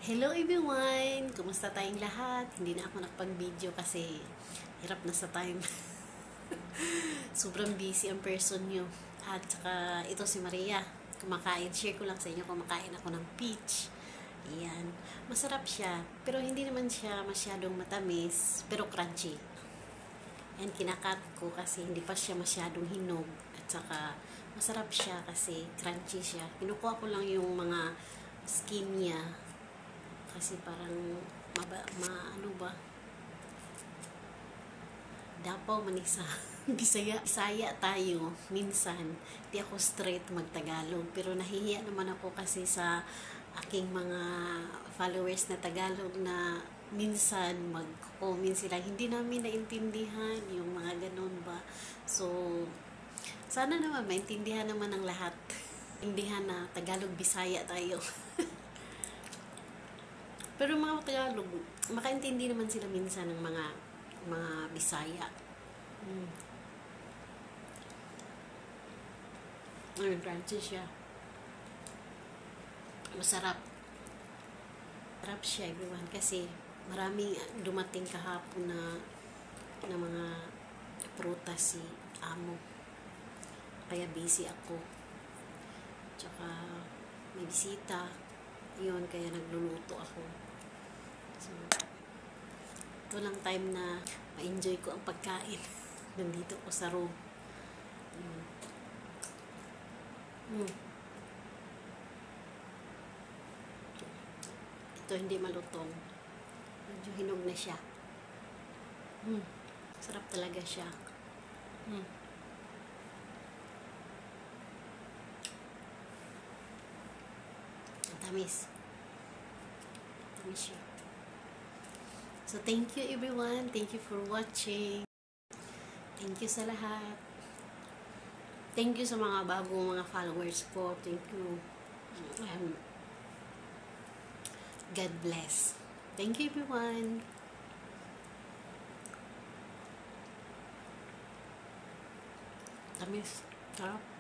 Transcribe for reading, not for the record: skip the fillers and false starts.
Hello everyone! Kumusta tayong lahat? Hindi na ako nakapag-video kasi hirap na sa time. Sobrang busy ang person nyo. At saka ito si Maria. Share ko lang sa inyo, kumakain ako ng peach. Ayan. Masarap siya. Pero hindi naman siya masyadong matamis. Pero crunchy. And kinakat ko kasi hindi pa siya masyadong hinog. At saka masarap siya kasi crunchy siya. Kinukuha ko lang yung mga skin niya. Kasi parang ano ba? Davao Manisa. Bisaya tayo minsan. Di ako straight magtagalog, pero nahihiya naman ako kasi sa aking mga followers na Tagalog na minsan mag-comment sila, hindi namin naintindihan yung mga ganun ba. So sana naman maintindihan naman ng lahat. Intindihan na Tagalog Bisaya tayo. Pero mga Tagalog, makaintindi naman sila minsan ng mga Bisaya. Crunchy siya. Masarap. Masarap siya, everyone. Kasi maraming dumating kahapon na mga prutas si Amo. Kaya busy ako. Tsaka may bisita. Yun, kaya nagluluto ako. So, ito lang time na ma-enjoy ko ang pagkain. Nandito ko sa room. Ito hindi malutong. Medyo hinog na siya. Sarap talaga siya. Tamis. Tamis siya. So, thank you everyone. Thank you for watching. Thank you sa lahat. Thank you sa mga bagong mga followers ko. Thank you. God bless. Thank you everyone. Tamis. Sarap.